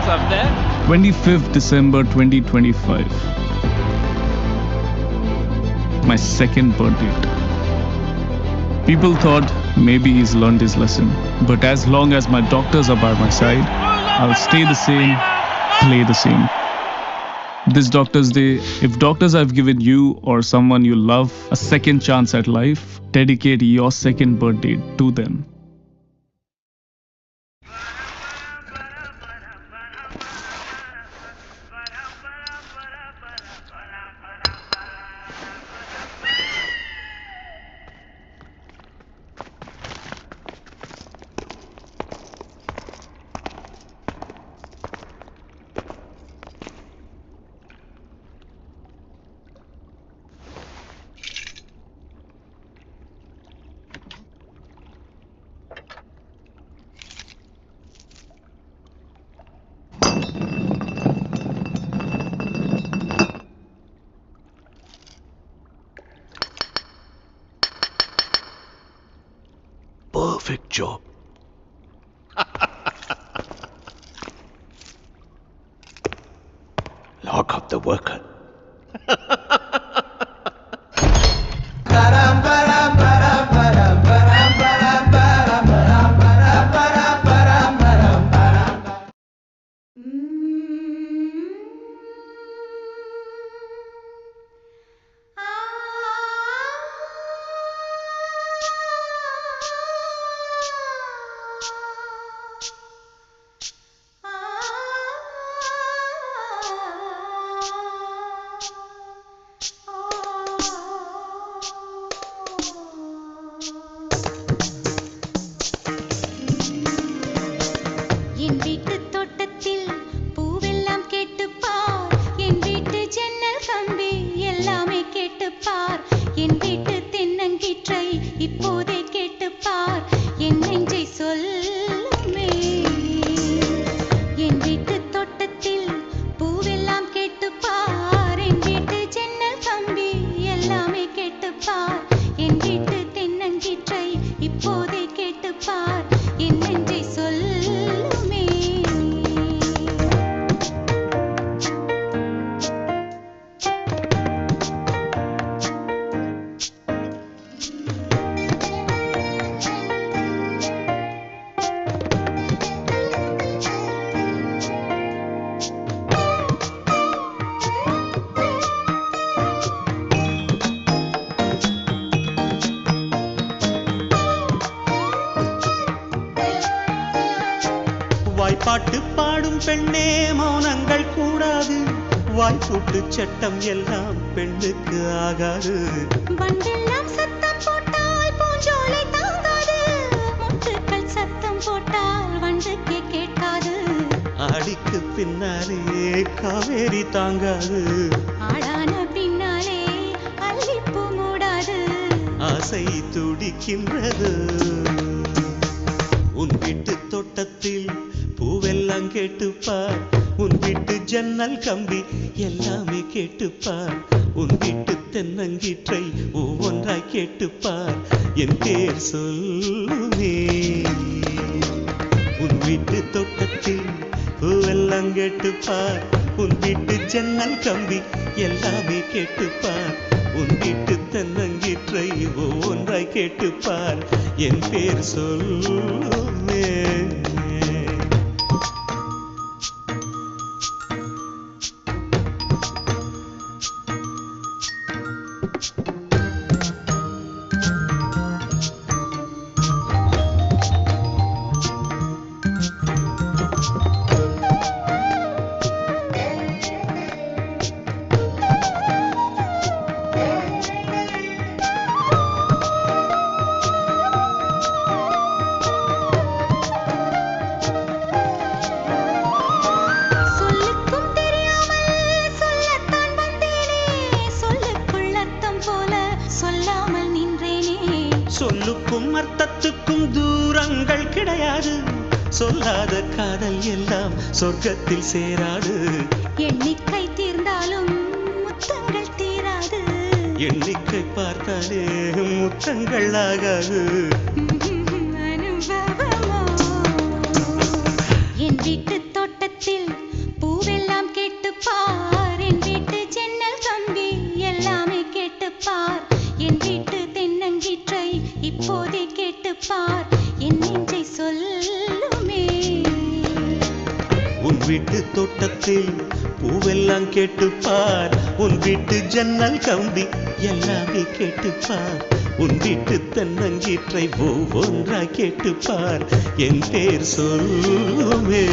chance up there. 25th December 2025. My second birth date. People thought maybe he's learned his lesson. But as long as my doctors are by my side, I'll stay the same, play the same. This Doctor's Day, if doctors have given you or someone you love a second chance at life, dedicate your second birthday to them. Perfect job. Lock up the worker. பாட்டு பாடும் பெண்ணே மௌனங்கள் கூடாது வாய்ப்பூட்டு சட்டம் எல்லாம் பெண்ணுக்கு ஆகாது வண்டெல்லாம் சத்தம் போட்டால் பூஞ்சோலை தாங்காது முட்டுக்கள் சத்தம் போட்டால் வண்டுக்கே கேட்காது ஆடிக்கு பின்னாலே காவேரி தாங்காது ஆடான பின்னாலே அல்லிப்பூ மூடாது ஆசை துடிக்கின்றது உன் வீட்டு தோட்டத்தில் பூவெல்லாம் கேட்டுப்பார் உன் வீட்டு ஜன்னல் கம்பி எல்லாமே கேட்டுப்பார் உன் வீட்டு தென்னங்கீற்றை ஒவ்வொன்றாய் கேட்டுப்பார் என் பேர் சொல்லுமே உன் வீட்டு தோட்டத்தில் பூவெல்லாம் கேட்டுப்பார் உன் வீட்டு ஜன்னல் கம்பி எல்லாமே கேட்டுப்பார் உன் வீட்டு தென்னங்கீற்றை ஒவ்வொன்றாய் கேட்டுப்பார் என் பேர் சொல்லுமே சொல்லுக்கும் அர்த்தத்துக்கும் தூரங்கள் கிடையாது சொல்லாத காதல் எல்லாம் சொர்க்கத்தில் சேராது எண்ணிக்கை தீர்ந்தாலும் முத்தங்கள் தீராது எண்ணிக்கை பார்த்தாலே முத்தங்கள் ஆகாது அனுபவமோ என் வீட்டு தோட்டத்தில் உன் வீட்டு தோட்டத்தில் பூவெல்லாம் கேட்டுப்பார் உன் வீட்டு ஜன்னல் கம்பி எல்லாமே கேட்டுப்பார் உன் வீட்டு தென்னங்கீற்றை ஒவ்வொன்றா கேட்டுப்பார் என் பேர் சொல்லுமே